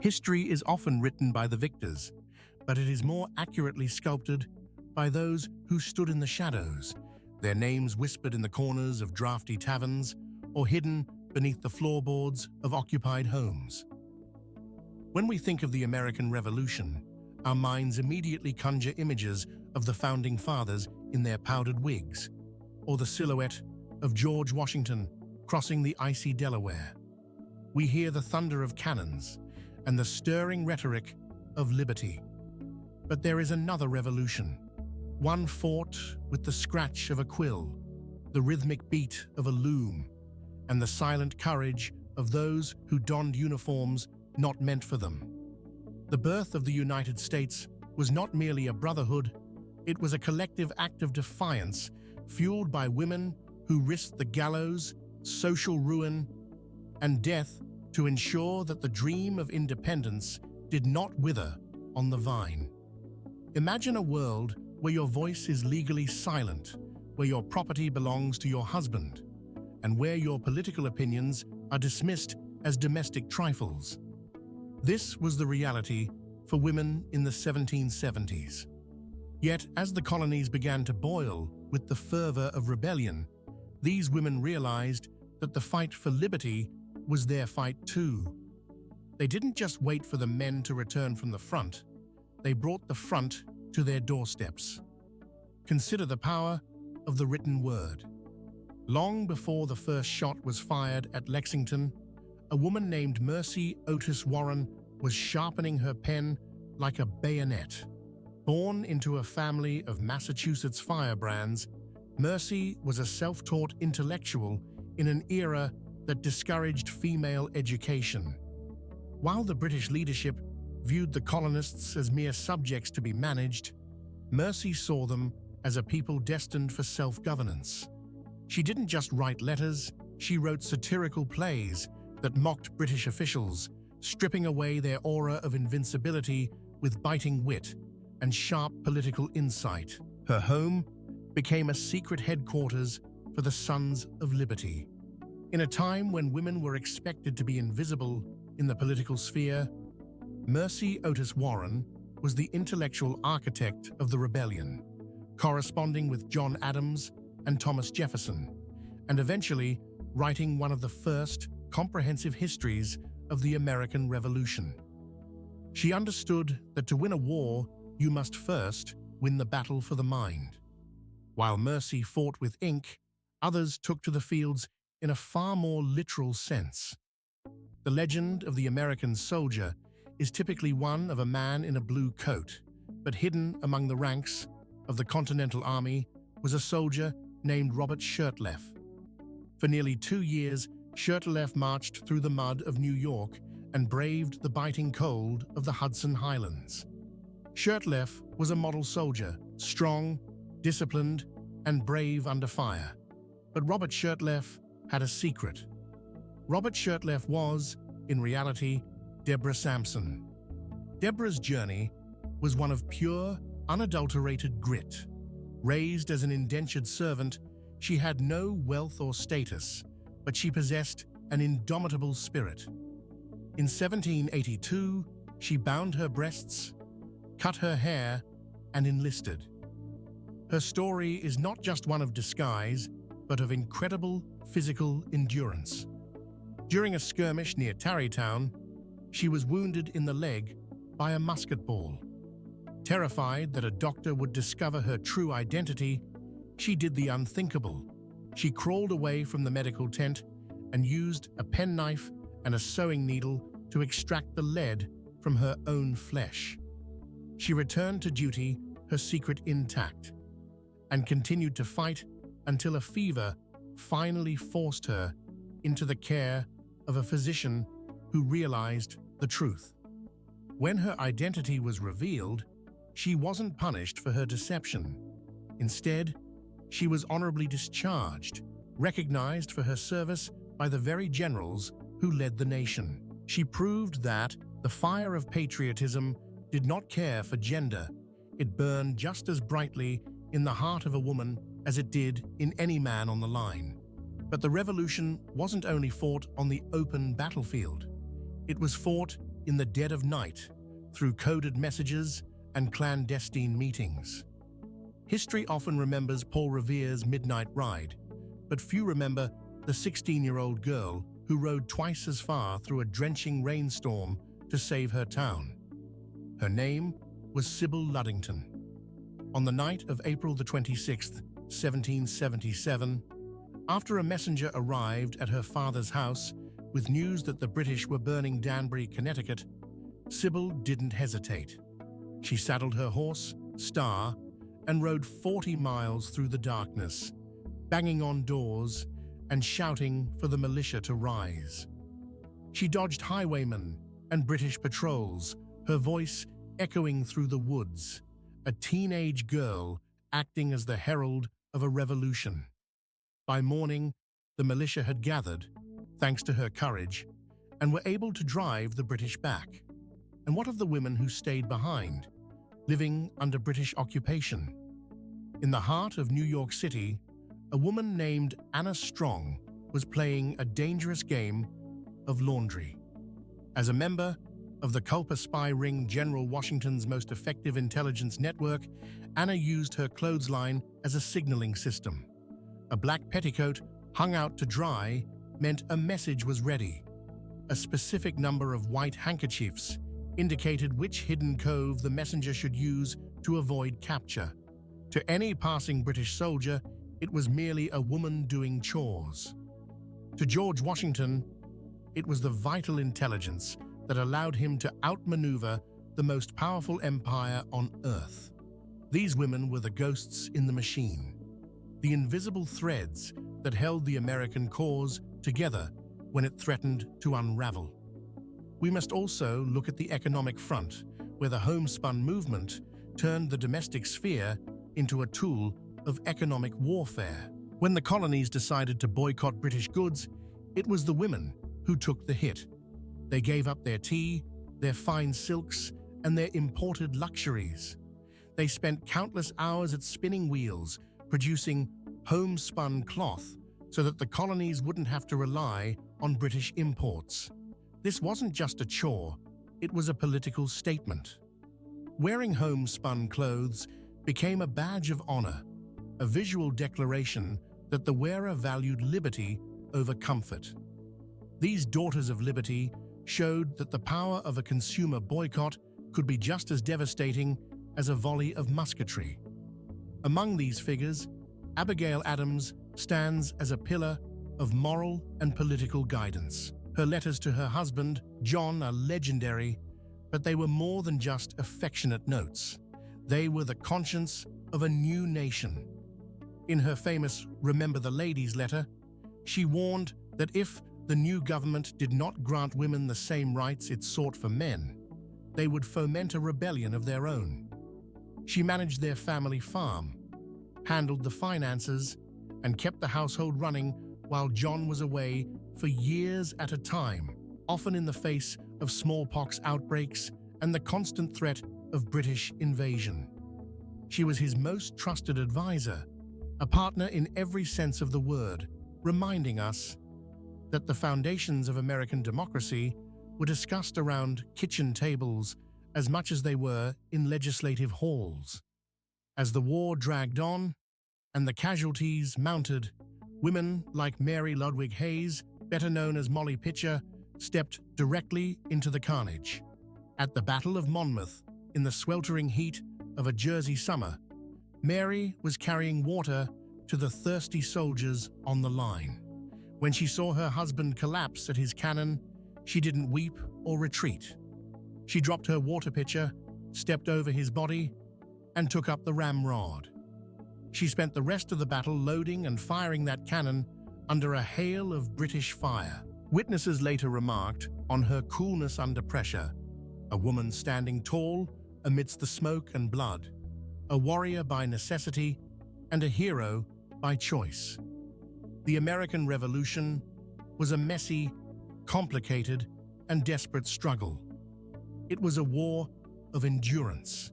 History is often written by the victors, but it is more accurately sculpted by those who stood in the shadows, their names whispered in the corners of drafty taverns or hidden beneath the floorboards of occupied homes. When we think of the American Revolution, our minds immediately conjure images of the founding fathers in their powdered wigs, or the silhouette of George Washington crossing the icy Delaware. We hear the thunder of cannons and the stirring rhetoric of liberty. But there is another revolution, one fought with the scratch of a quill, the rhythmic beat of a loom, and the silent courage of those who donned uniforms not meant for them. The birth of the United States was not merely a brotherhood, it was a collective act of defiance fueled by women who risked the gallows, social ruin, and death to ensure that the dream of independence did not wither on the vine. Imagine a world where your voice is legally silent, where your property belongs to your husband, and where your political opinions are dismissed as domestic trifles. This was the reality for women in the 1770s. Yet, as the colonies began to boil with the fervor of rebellion, these women realized that the fight for liberty was their fight too. They didn't just wait for the men to return from the front, they brought the front to their doorsteps. Consider the power of the written word. Long before the first shot was fired at Lexington, a woman named Mercy Otis Warren was sharpening her pen like a bayonet. Born into a family of Massachusetts firebrands, Mercy was a self-taught intellectual in an era that discouraged female education. While the British leadership viewed the colonists as mere subjects to be managed, Mercy saw them as a people destined for self-governance. She didn't just write letters, she wrote satirical plays that mocked British officials, stripping away their aura of invincibility with biting wit and sharp political insight. Her home became a secret headquarters for the Sons of Liberty. In a time when women were expected to be invisible in the political sphere, Mercy Otis Warren was the intellectual architect of the rebellion, corresponding with John Adams and Thomas Jefferson, and eventually writing one of the first comprehensive histories of the American Revolution. She understood that to win a war, you must first win the battle for the mind. While Mercy fought with ink, others took to the fields in a far more literal sense. The legend of the American soldier is typically one of a man in a blue coat, but hidden among the ranks of the Continental Army was a soldier named Robert Shirtleff. For nearly 2 years, Shirtleff marched through the mud of New York and braved the biting cold of the Hudson Highlands. Shirtleff was a model soldier, strong, disciplined, and brave under fire. But Robert Shirtleff had a secret. Robert Shirtleff was, in reality, Deborah Sampson. Deborah's journey was one of pure, unadulterated grit. Raised as an indentured servant, she had no wealth or status, but she possessed an indomitable spirit. In 1782, she bound her breasts, cut her hair, and enlisted. Her story is not just one of disguise, but of incredible physical endurance. During a skirmish near Tarrytown, she was wounded in the leg by a musket ball. Terrified that a doctor would discover her true identity, she did the unthinkable. She crawled away from the medical tent and used a penknife and a sewing needle to extract the lead from her own flesh. She returned to duty, her secret intact, and continued to fight until a fever finally forced her into the care of a physician who realized the truth. When her identity was revealed, she wasn't punished for her deception. Instead, she was honorably discharged, recognized for her service by the very generals who led the nation. She proved that the fire of patriotism did not care for gender. It burned just as brightly in the heart of a woman as it did in any man on the line. But the revolution wasn't only fought on the open battlefield. It was fought in the dead of night through coded messages and clandestine meetings. History often remembers Paul Revere's midnight ride, but few remember the 16-year-old girl who rode twice as far through a drenching rainstorm to save her town. Her name was Sybil Luddington. On the night of April the 26th, 1777, after a messenger arrived at her father's house with news that the British were burning Danbury, Connecticut, Sybil didn't hesitate. She saddled her horse, Star, and rode 40 miles through the darkness, banging on doors and shouting for the militia to rise. She dodged highwaymen and British patrols, her voice echoing through the woods, a teenage girl acting as the herald of a revolution. By morning, the militia had gathered, thanks to her courage, and were able to drive the British back. And what of the women who stayed behind, living under British occupation? In the heart of New York City, a woman named Anna Strong was playing a dangerous game of laundry. As a member of the Culper spy ring, General Washington's most effective intelligence network, Anna used her clothesline as a signaling system. A black petticoat hung out to dry meant a message was ready. A specific number of white handkerchiefs indicated which hidden cove the messenger should use to avoid capture. To any passing British soldier, it was merely a woman doing chores. To George Washington, it was the vital intelligence that allowed him to outmaneuver the most powerful empire on Earth. These women were the ghosts in the machine, the invisible threads that held the American cause together when it threatened to unravel. We must also look at the economic front, where the homespun movement turned the domestic sphere into a tool of economic warfare. When the colonies decided to boycott British goods, it was the women who took the hit. They gave up their tea, their fine silks, and their imported luxuries. They spent countless hours at spinning wheels, producing homespun cloth so that the colonies wouldn't have to rely on British imports. This wasn't just a chore, it was a political statement. Wearing homespun clothes became a badge of honor, a visual declaration that the wearer valued liberty over comfort. These daughters of liberty showed that the power of a consumer boycott could be just as devastating as a volley of musketry. Among these figures, Abigail Adams stands as a pillar of moral and political guidance. Her letters to her husband, John, are legendary, but they were more than just affectionate notes. They were the conscience of a new nation. In her famous Remember the Ladies letter, she warned that if the new government did not grant women the same rights it sought for men, they would foment a rebellion of their own. She managed their family farm, handled the finances, and kept the household running while John was away for years at a time, often in the face of smallpox outbreaks and the constant threat of British invasion. She was his most trusted advisor, a partner in every sense of the word, reminding us that the foundations of American democracy were discussed around kitchen tables as much as they were in legislative halls. As the war dragged on and the casualties mounted, women like Mary Ludwig Hayes, better known as Molly Pitcher, stepped directly into the carnage. At the Battle of Monmouth, in the sweltering heat of a Jersey summer, Mary was carrying water to the thirsty soldiers on the line. When she saw her husband collapse at his cannon, she didn't weep or retreat. She dropped her water pitcher, stepped over his body, and took up the ramrod. She spent the rest of the battle loading and firing that cannon under a hail of British fire. Witnesses later remarked on her coolness under pressure, a woman standing tall amidst the smoke and blood, a warrior by necessity and a hero by choice. The American Revolution was a messy, complicated, and desperate struggle. It was a war of endurance,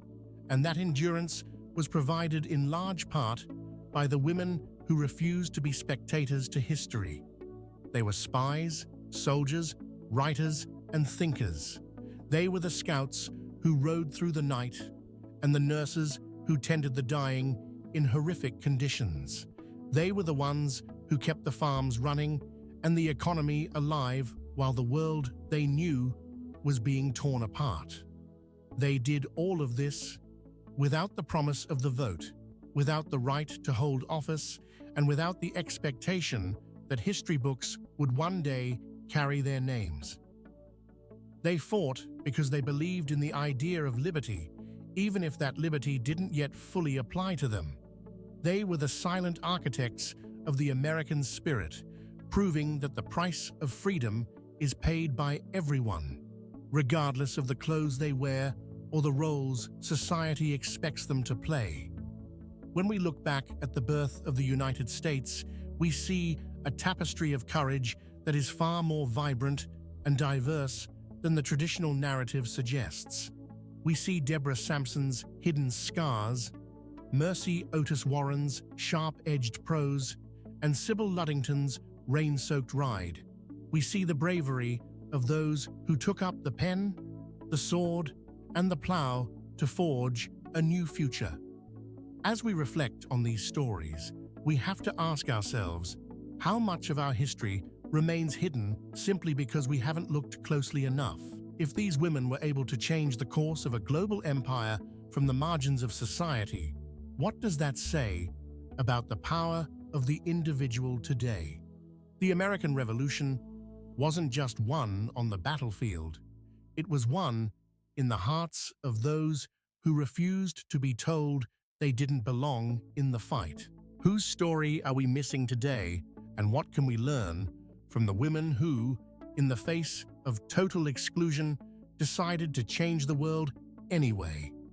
and that endurance was provided in large part by the women who refused to be spectators to history. They were spies, soldiers, writers, and thinkers. They were the scouts who rode through the night and the nurses who tended the dying in horrific conditions. They were the ones who kept the farms running and the economy alive while the world they knew was being torn apart. They did all of this without the promise of the vote, without the right to hold office, and without the expectation that history books would one day carry their names. They fought because they believed in the idea of liberty, even if that liberty didn't yet fully apply to them. They were the silent architects of the American spirit, proving that the price of freedom is paid by everyone, regardless of the clothes they wear or the roles society expects them to play. When we look back at the birth of the United States, we see a tapestry of courage that is far more vibrant and diverse than the traditional narrative suggests. We see Deborah Sampson's hidden scars, Mercy Otis Warren's sharp-edged prose, and Sybil Ludington's rain-soaked ride. We see the bravery of those who took up the pen, the sword, and the plow to forge a new future. As we reflect on these stories, we have to ask ourselves, how much of our history remains hidden simply because we haven't looked closely enough? If these women were able to change the course of a global empire from the margins of society, what does that say about the power of the individual today? The American Revolution wasn't just won on the battlefield. It was won in the hearts of those who refused to be told they didn't belong in the fight. Whose story are we missing today, and what can we learn from the women who, in the face of total exclusion, decided to change the world anyway?